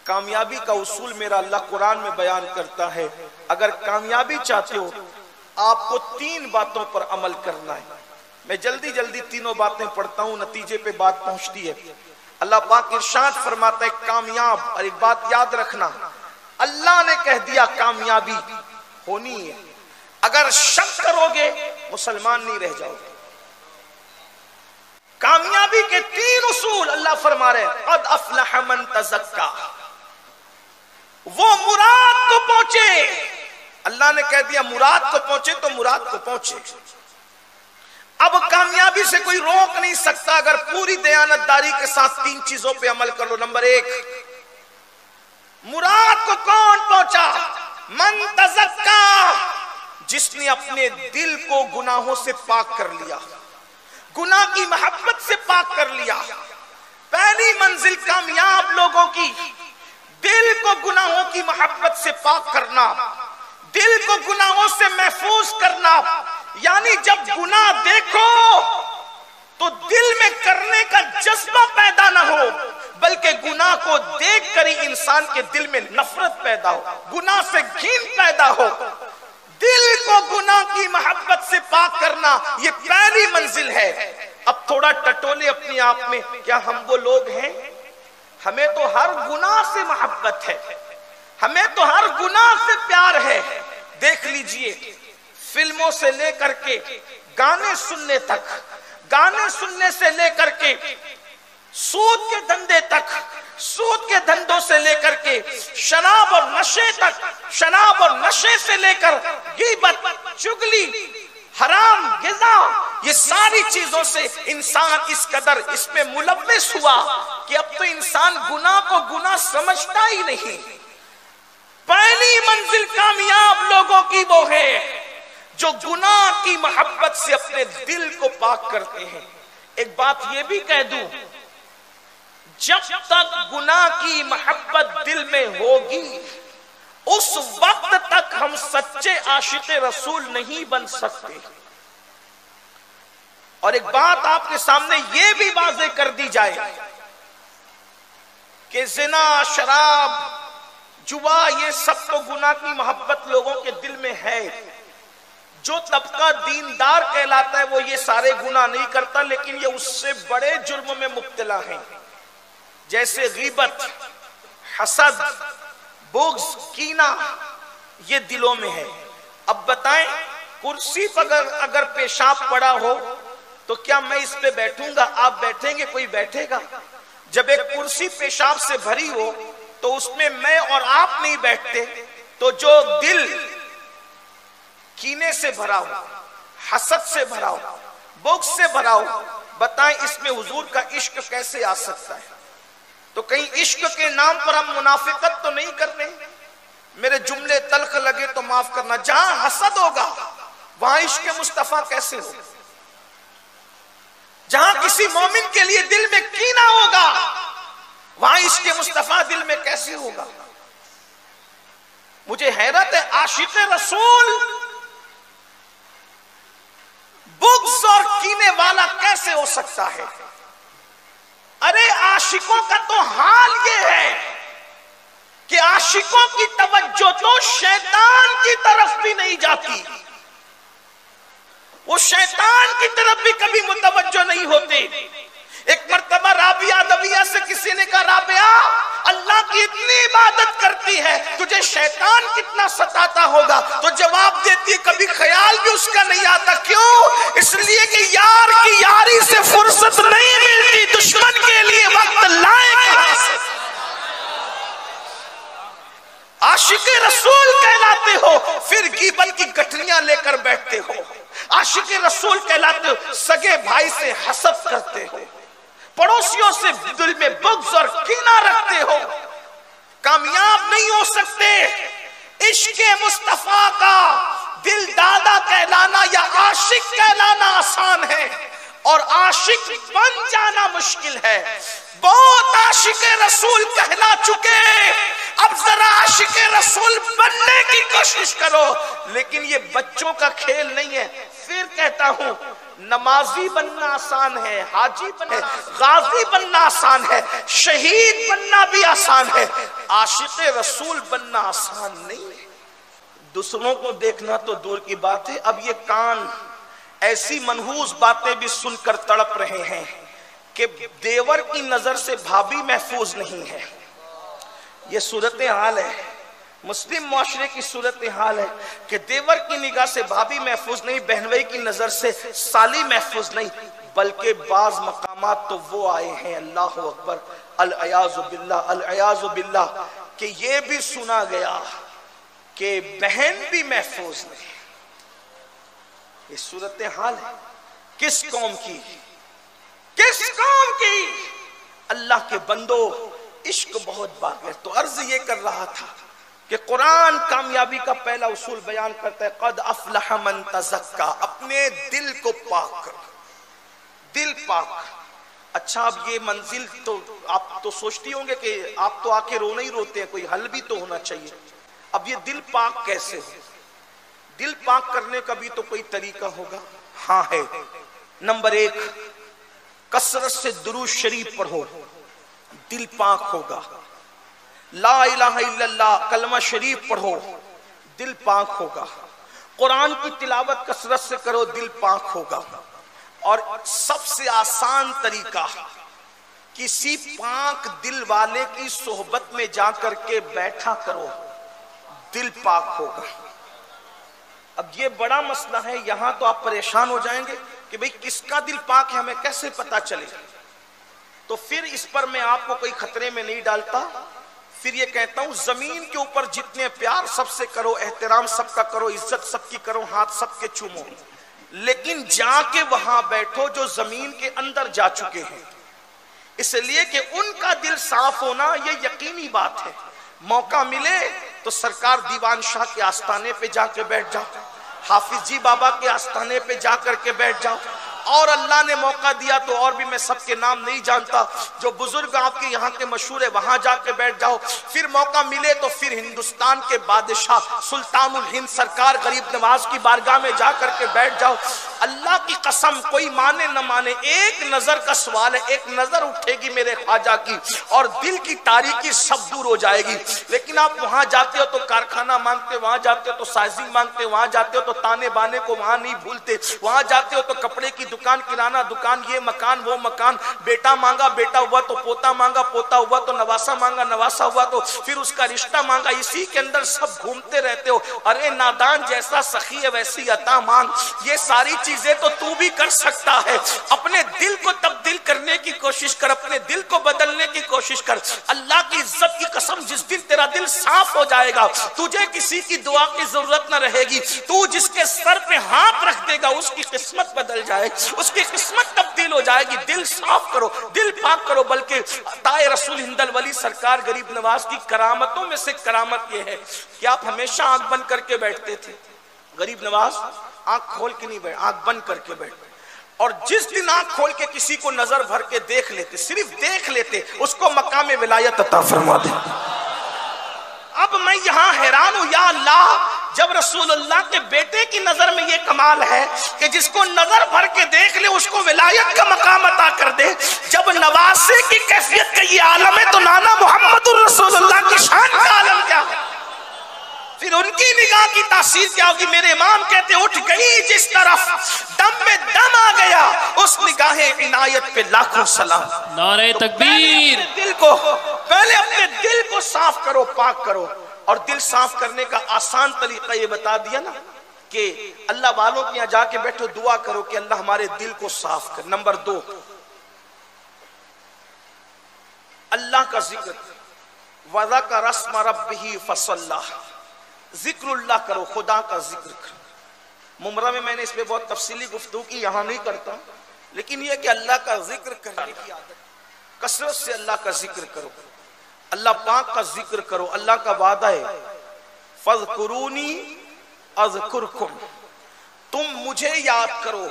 کامیابی کا اصول میرا اللہ قرآن میں بیان کرتا ہے، اگر کامیابی چاہتے ہو آپ کو 3 باتوں پر عمل کرنا ہے۔ میں جلدی جلدی تینوں باتیں پڑھتا ہوں، نتیجے پہ بات پہنچتی ہے۔ اللہ پاک ارشاد فرماتا ہے کامیاب، اور ایک بات یاد رکھنا، اللہ نے کہہ دیا کامیابی ہونی ہے، اگر شک کرو گے مسلمان نہیں رہ جاؤ گے۔ کامیابی کے 3 اصول اللہ فرما رہے ہیں، قد افلح من تزکا، وہ مراد کو پہنچے۔ اللہ نے کہہ دیا مراد کو پہنچے تو مراد کو پہنچے۔ اب کامیابی سے کوئی روک نہیں سکتا اگر پوری دیانتداری کے ساتھ 3 چیزوں پہ عمل کر لو۔ نمبر 1، مراد کو کون پہنچا؟ من تزکا، جس نے اپنے دل کو گناہوں سے پاک کر لیا، گناہ کی محبت سے پاک کر لیا۔ پہلی منزل کامیاب لوگوں کی دل کو گناہوں کی محبت سے پاک کرنا، دل کو گناہوں سے محفوظ کرنا، یعنی جب گناہ دیکھو تو دل میں کرنے کا جذبہ پیدا نہ ہو، بلکہ گناہ کو دیکھ کر ہی انسان کے دل میں نفرت پیدا ہو، گناہ سے گھن پیدا ہو۔ دل کو گناہ کی محبت سے پاک کرنا یہ پہلی منزل ہے۔ اب تھوڑا ٹٹولے اپنے آپ میں، کیا ہم وہ لوگ ہیں؟ ہمیں تو ہر گناہ سے محبت ہے، ہمیں تو ہر گناہ سے پیار ہے۔ دیکھ لیجئے، فلموں سے لے کر کے گانے سننے تک، گانے سننے سے لے کر کے سود کے دھندے تک، سود کے دھندوں سے لے کر کے شراب اور نشے تک، شراب اور نشے سے لے کر غیبت، چغلی، حرام غذا، یہ ساری چیزوں سے انسان اس قدر اس میں ملوث ہوا کہ اب تو انسان گناہ کو گناہ سمجھتا ہی نہیں۔ پہلی منزل کامیاب لوگوں کی وہ ہے جو گناہ کی محبت سے اپنے دل کو پاک کرتے ہیں۔ ایک بات یہ بھی کہہ دوں، جب تک گناہ کی محبت دل میں ہوگی اس وقت تک ہم سچے عاشق رسول نہیں بن سکتے۔ اور ایک بات آپ کے سامنے یہ بھی واضح کر دی جائے کہ زنا، شراب، جوا، یہ سب تو گناہ کی محبت لوگوں کے دل میں ہے۔ جو طبقہ دیندار کہلاتا ہے وہ یہ سارے گناہ نہیں کرتا، لیکن یہ اس سے بڑے جرم میں مبتلا ہیں، جیسے غیبت، حسد، بغض، کینہ، یہ دلوں میں ہے۔ اب بتائیں، کرسی پر اگر پیشاب پڑا ہو تو کیا میں اس پہ بیٹھوں گا؟ آپ بیٹھیں گے؟ کوئی بیٹھے گا؟ جب ایک کرسی پیشاب سے بھری ہو تو اس میں میں اور آپ نہیں بیٹھتے، تو جو دل کینے سے بھرا ہو، حسد سے بھرا ہو، بغض سے بھرا ہو، بتائیں اس میں حضور کا عشق کیسے آ سکتا ہے؟ تو کہیں عشق کے نام پر ہم منافقت تو نہیں کر رہے؟ میرے جملے تلخ لگے تو معاف کرنا، جہاں حسد ہوگا وہاں عشق مصطفیٰ کیسے ہوگا؟ جہاں کسی مومن کے لیے دل میں کینہ ہوگا وہاں عشق مصطفیٰ دل میں کیسے ہوگا؟ مجھے حیرت ہے، عاشق رسول بغض اور کینے والا کیسے ہو سکتا ہے؟ ارے عاشقوں کا تو حال یہ ہے کہ عاشقوں کی توجہ تو شیطان کی طرف بھی نہیں جاتی، وہ شیطان کی طرف بھی کبھی متوجہ نہیں ہوتے۔ ایک مرتبہ رابعہ ادویہ سے کسی نے کہا، رابعہ اللہ کی اتنی عبادت کرتی ہے، تجھے شیطان کتنا ستاتا ہوگا؟ تو جواب دیتی ہے، کبھی خیال بھی اس کا نہیں آتا۔ کیوں؟ اس لیے کہ یار کی یاری سے فرصت نہیں ملتی، دشمن کے لیے وقت لائے کہاں سے؟ عاشق رسول کہلاتے ہو پھر غیبت کی گٹھلیاں لے کر بیٹھتے ہو، عاشق رسول کہلاتے ہو سگے بھائی سے حسد کرتے ہو، پڑوسیوں سے دل میں بغض اور کینہ رکھتے ہو، کامیاب نہیں ہو سکتے۔ عشق مصطفیٰ کا دل دادا کہلانا یا عاشق کہلانا آسان ہے، اور عاشق بن جانا مشکل ہے۔ بہت عاشق رسول کہلا چکے اب ذرا عاشق رسول بننے کی کوشش کرو. لیکن یہ بچوں کا کھیل نہیں ہے. پھر کہتا ہوں نمازی بننا آسان ہے, حاجی بننا, غازی بننا آسان ہے, شہید بننا بھی آسان ہے, عاشق رسول بننا آسان نہیں ہے. دوسروں کو دیکھنا تو دور کی بات ہے, اب یہ کان ایسی منحوس باتیں بھی سن کر تڑپ رہے ہیں کہ دیور کی نظر سے بھابی محفوظ نہیں ہے. یہ صورتحال ہے, مسلم معاشرے کی صورتحال ہے کہ دیور کی نگاہ سے بھابی محفوظ نہیں, بہنوئی کی نظر سے سالی محفوظ نہیں, بلکہ بعض مقامات تو وہ آئے ہیں, اللہ اکبر, العیاذ باللہ, العیاذ باللہ, کہ یہ بھی سنا گیا کہ بہن بھی محفوظ نہیں. یہ صورتحال ہے کس قوم کی, کس قوم کی؟ اللہ کے بندو, عشق بہت باقی ہے. تو عرض یہ کر رہا تھا کہ قرآن کامیابی کا پہلا اصول بیان کرتا ہے, قد افلح من تزکا, اپنے دل کو پاک کرو, دل پاک. اچھا اب یہ منزل تو آپ تو سوچتی ہوں گے کہ آپ تو آ کے رونا ہی روتے ہیں, کوئی حل بھی تو ہونا چاہیے. اب یہ دل پاک کیسے ہو؟ دل پاک کرنے کا بھی تو کوئی طریقہ ہوگا. ہاں ہے. نمبر 1, کثرت سے درود شریف پڑھو, دل پاک ہوگا. لا الہ الا اللہ کلمہ شریف پڑھو, دل پاک ہوگا. قرآن کی تلاوت کثرت سے کرو, دل پاک ہوگا. اور سب سے آسان طریقہ, کسی پاک دل والے کی صحبت میں جا کر کے بیٹھا کرو, دل پاک ہوگا. اب یہ بڑا مسئلہ ہے, یہاں تو آپ پریشان ہو جائیں گے کہ بھئی کس کا دل پاک ہے, ہمیں کیسے پتا چلے. تو پھر اس پر میں آپ کو کوئی خطرے میں نہیں ڈالتا. پھر یہ کہتا ہوں زمین کے اوپر جتنے پیار سب سے کرو, احترام سب کا کرو, عزت سب کی کرو, ہاتھ سب کے چومو, لیکن جا کے وہاں بیٹھو جو زمین کے اندر جا چکے ہیں, اس لیے کہ ان کا دل صاف ہونا یہ یقینی بات ہے. موقع ملے تو سرکار دیوان شاہ کے آستانے پہ جا کے بیٹھ جاؤ, حافظ جی بابا کے آستانے پہ جا کر کے بیٹھ جاؤ, اور اللہ نے موقع دیا تو اور بھی میں سب کے نام نہیں جانتا, جو بزرگ آپ کے یہاں کے مشہور ہے وہاں جا کے بیٹھ جاؤ. پھر موقع ملے تو پھر ہندوستان کے بادشاہ سلطان الہند سرکار غریب نواز کی بارگاہ میں جا کر کے بیٹھ جاؤ. اللہ کی قسم کوئی مانے نہ مانے, ایک نظر کا سوال ہے, ایک نظر اٹھے گی میرے خواجہ کی اور دل کی تاریکی سب دور ہو جائے گی. لیکن آپ وہاں جاتے ہو تو کارخانہ مانگتے, وہاں جاتے ہو تو سائزنگ مانگتے, وہاں جاتے ہو تو تانے بانے کو وہاں نہیں بھولتے, وہاں جاتے ہو تو کپڑے کی دکان, کرانہ دکان, یہ مکان وہ مکان, بیٹا مانگا بیٹا ہوا تو پوتا مانگا, پوتا ہوا تو نواسا مانگا, نواسا ہوا تو پھر اس کا رشتہ مانگا, اسی کے اندر سب گھومتے رہتے ہو. ارے نادان جیسا سخی ہے ویسی عطا مانگ. یہ ساری چیزیں تو تو بھی کر سکتا ہے. اپنے دل کو تبدیل کرنے کی کوشش کر, اپنے دل کو بدلنے کی کوشش کر. اللہ کی عزت کی قسم, جس دن تیرا دل صاف ہو جائے گا تجھے کسی کی دعا کی ضرورت نہ رہے گی. تو جس کے سر پہ ہاتھ رکھ دے گا اس کی قسمت بدل جائے, اس کی قسمت تبدیل ہو جائے گی. دل صاف کرو, دل پاک کرو. بلکہ عطائے رسول ہند الولی سرکار غریب نواز کی کرامتوں میں سے کرامت یہ ہے کہ آپ ہمیشہ آنکھ بند کر کے بیٹھتے تھے. غریب نواز آنکھ کھول کے نہیں بیٹھ, آنکھ بند کر کے بیٹھتے, اور جس دن آنکھ کھول کے کسی کو نظر بھر کے دیکھ لیتے, صرف دیکھ لیتے, اس کو مقام ولایت عطا فرما دے. اب میں یہاں حیران ہوں, یا اللہ, جب رسول اللہ کے بیٹے کی نظر میں یہ کمال ہے کہ جس کو نظر بھر کے دیکھ لے اس کو ولایت کا مقام عطا کر دے, جب نواسے کی کیفیت کا یہ عالم ہے تو نانا محمد الرسول اللہ کی شان کا عالم کیا ہے؟ پھر ان کی نگاہ کی تاثیر کیا ہوگی؟ میرے امام کہتے اٹھ گئی جس طرف دم میں دم آ گیا, اس نگاہ عنایت پہ لاکھوں سلام. نعرہ تکبیر. پہلے اپنے دل کو صاف کرو, پاک کرو. اور دل صاف کرنے کا آسان طریقہ یہ بتا دیا نا کہ اللہ والوں کے یہاں جا کے بیٹھو, دعا کرو کہ اللہ ہمارے دل کو صاف کر. نمبر 2, اللہ کا ذکر, وَذَكَرَ اسْمَ رَبِّهِ فَصَلَّى, ذکر اللہ کرو, خدا کا ذکر کرو. ممرہ میں نے اس پہ بہت تفصیلی گفتگو کی, یہاں نہیں کرتا, لیکن یہ کہ اللہ کا ذکر کرنے کی عادت, کثرت سے اللہ کا ذکر کرو, اللہ پاک کا ذکر کرو. اللہ کا وعدہ ہے فَاذْكُرُونِي أَذْكُرْكُمْ, تم مجھے یاد کرو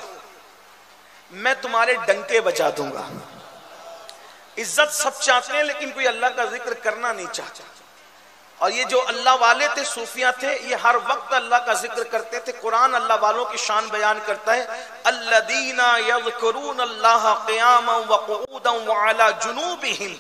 میں تمہارے ڈنکے بجا دوں گا. عزت سب چاہتے ہیں لیکن کوئی اللہ کا ذکر کرنا نہیں چاہتا. اور یہ جو اللہ والے تھے، صوفیہ تھے، یہ ہر وقت اللہ کا ذکر کرتے تھے. قرآن اللہ والوں کی شان بیان کرتا ہے، الذین یذکرون اللہ قیاما وقعودا وعلی جنوبہم،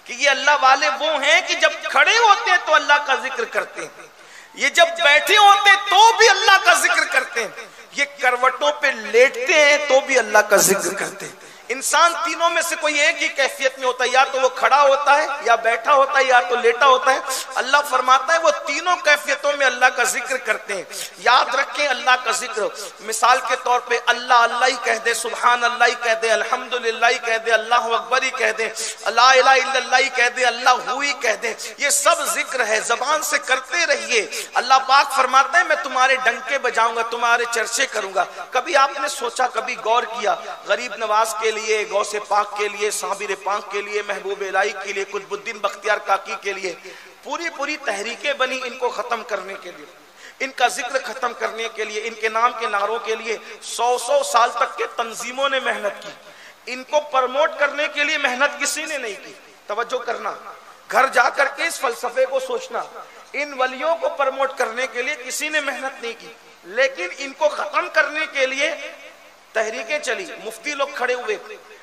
کہ یہ اللہ والے وہ ہیں کہ جب کھڑے ہوتے ہیں تو اللہ کا ذکر کرتے ہیں، یہ جب بیٹھے ہوتے ہیں تو بھی اللہ کا ذکر کرتے ہیں، یہ کروٹوں پہ لیٹتے ہیں تو بھی اللہ کا ذکر کرتے ہیں. انسان تینوں میں سے کوئی ایک ہی کیفیت میں ہوتا ہے، یا تو وہ کھڑا ہوتا ہے، یا بیٹھا ہوتا ہے، یا تو لیٹا ہوتا ہے. اللہ فرماتا ہے وہ تینوں کیفیتوں میں اللہ کا ذکر کرتے ہیں. یاد رکھیں اللہ کا ذکر مثال کے طور پہ اللہ اللہ ہی کہہ دے، سبحان اللہ ہی کہہ دے، الحمدللہ ہی کہہ دے، اللہ اکبر ہی کہہ دے، لا الہ الا اللہ ہی کہہ دے، اللہ ہو ہی کہہ دے، یہ سب ذکر ہے، زبان سے کرتے رہیے. اللہ پاک فرماتا ہے میں تمہارے ڈنکے بجاؤں گا، تمہارے چرچے کروں گا. کبھی آپ نے سوچا، کبھی غور کیا، غریب نواز کے لیے، غوث پاک کے لیے، صابر پاک کے لیے، محبوب الہی کے لیے، قطب الدین بختیار کاکی کے لیے پوری تحریکیں بنی ان کو ختم کرنے کے لیے، ان کا ذکر ختم کرنے کے لیے، ان کے نام کے نعروں کے لیے 100 سال تک کے تنظیموں نے محنت کی. ان کو پرموٹ کرنے کے لیے محنت کسی نے نہیں کی. توجہ کرنا، گھر جا کر کے اس فلسفے کو سوچنا، ان ولیوں کو پرموٹ کرنے کے لیے کسی نے محنت نہیں کی، لیکن ان کو ختم کرنے کے لیے تحریکیں چلی. مفتی لوگ کھڑے ہوئے،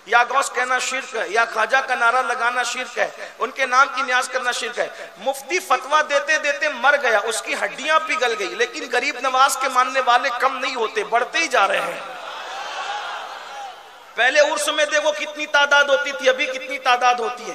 یا غوث کہنا شرک ہے، یا خواجہ کا نعرہ لگانا شرک ہے، ان کے نام کی نیاز کرنا شرک ہے. مفتی فتویٰ دیتے دیتے مر گیا، اس کی ہڈیاں پگھل گئی، لیکن غریب نواز کے ماننے والے کم نہیں ہوتے، بڑھتے ہی جا رہے ہیں. پہلے عرس میں دیکھو کتنی تعداد ہوتی تھی، ابھی کتنی تعداد ہوتی ہے،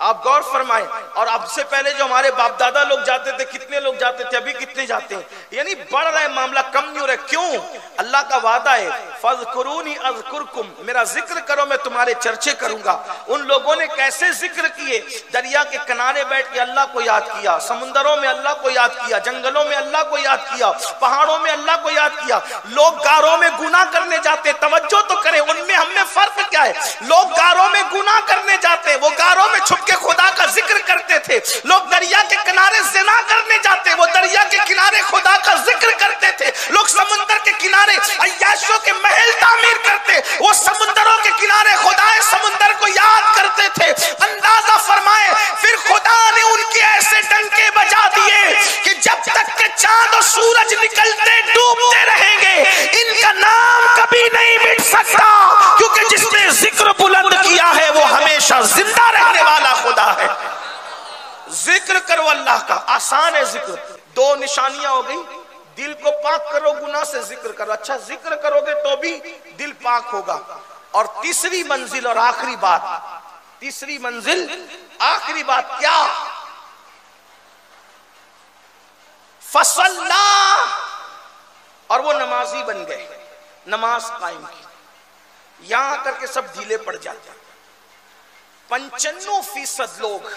آپ غور فرمائیں. اور اب سے پہلے جو ہمارے باپ دادا لوگ جاتے تھے کتنے لوگ جاتے تھے، ابھی کتنے جاتے ہیں. یعنی بڑھ رہا ہے معاملہ، کم نہیں ہو رہا ہے. کیوں؟ اللہ کا وعدہ ہے فَاذْكُرُونِي أَذْكُرْكُمْ، میرا ذکر کرو میں تمہارے چرچے کروں گا. ان لوگوں نے کیسے ذکر کیے؟ دریا کے کنارے بیٹھ کے اللہ کو یاد کیا، سمندروں میں اللہ کو یاد کیا، جنگلوں میں اللہ کو یاد کیا، پہاڑوں میں اللہ کو یاد کیا. لوگ غاروں میں گناہ کرنے جاتے، توجہ تو کریں، ان میں ہم میں فرق کیا ہے؟ لوگ غاروں میں گناہ کرنے جاتے، وہ غاروں میں چھپ کے خدا کا ذکر کرتے تھے. لوگ دریا کے کنارے زنا کرنے جاتے، وہ دریا کے کنارے خدا کا ذکر کرتے تھے. لوگ سمندر کے کنارے عیاشوں کے محل تعمیر کرتے، وہ سمندروں کے کنارے خدائے سمندر کو یاد کرتے تھے. اندازہ فرمائے پھر خدا نے ان کے ایسے ڈنکے بجا دیے کہ جب تک کہ چاند اور سورج نکلتے ڈوبتے رہیں گے، ان کا نام کبھی نہیں مٹ سکتا، کیونکہ جس نے ذکر بلند کیا ہے وہ ہمیشہ زندہ رہنے والا خدا ہے. ذکر کرو اللہ کا، آسان ہے ذکر. 2 نشانیاں ہو گئی، دل کو پاک کرو گناہ سے، ذکر کرو. اچھا ذکر کرو گے تو بھی دل پاک ہوگا. اور تیسری منزل اور آخری بات، تیسری منزل آخری بات کیا؟ فصلا، اور وہ نمازی بن گئے، نماز قائم کی. یہاں کر کے سب ڈھیلے پڑ جاتے ہیں. 95% لوگ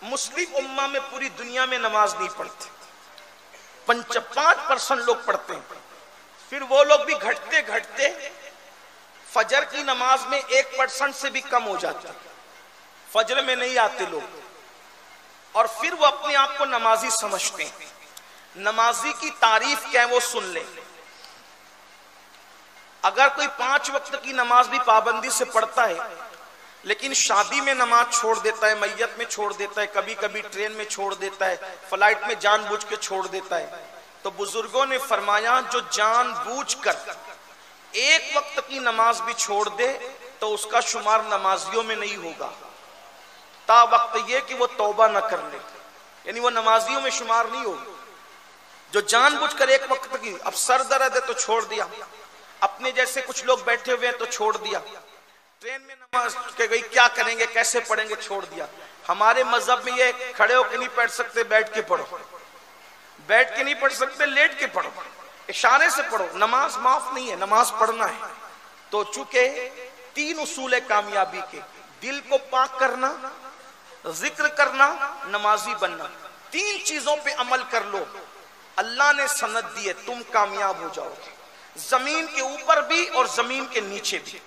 مسلم امہ میں پوری دنیا میں نماز نہیں پڑھتے، 5% لوگ پڑھتے ہیں. پھر وہ لوگ بھی گھٹتے گھٹتے فجر کی نماز میں 1% سے بھی کم ہو جاتے، فجر میں نہیں آتے لوگ. اور پھر وہ اپنے آپ کو نمازی سمجھتے ہیں. نمازی کی تعریف کیا ہے وہ سن لیں. اگر کوئی 5 وقت کی نماز بھی پابندی سے پڑھتا ہے، لیکن شادی میں نماز چھوڑ دیتا ہے، میت میں چھوڑ دیتا ہے، کبھی کبھی ٹرین میں چھوڑ دیتا ہے، فلائٹ میں جان بوجھ کے چھوڑ دیتا ہے، تو بزرگوں نے فرمایا جو جان بوجھ کر 1 وقت کی نماز بھی چھوڑ دے تو اس کا شمار نمازیوں میں نہیں ہوگا، تا وقت یہ کہ وہ توبہ نہ کر لے، یعنی وہ نمازیوں میں شمار نہیں ہوگا. جو جان بوجھ کر 1 وقت کی، اب سر درد ہے تو چھوڑ دیا، اپنے جیسے کچھ لوگ بیٹھے ہوئے ہیں تو چھوڑ دیا، ٹرین میں نماز کہ گئی کیا کریں گے کیسے پڑھیں گے، چھوڑ دیا. ہمارے مذہب میں یہ کھڑے ہو کے نہیں پڑھ سکتے، بیٹھ کے پڑھو، بیٹھ کے نہیں پڑھ سکتے، لیٹ کے پڑھو، اشارے سے پڑھو. نماز معاف نہیں ہے، نماز پڑھنا ہے. تو چونکہ 3 اصول ہے کامیابی کے، دل کو پاک کرنا، ذکر کرنا، نمازی بننا. 3 چیزوں پہ عمل کر لو، اللہ نے سند دی ہے، تم کامیاب ہو جاؤ گے، زمین کے اوپر بھی اور زمین کے نیچے بھی.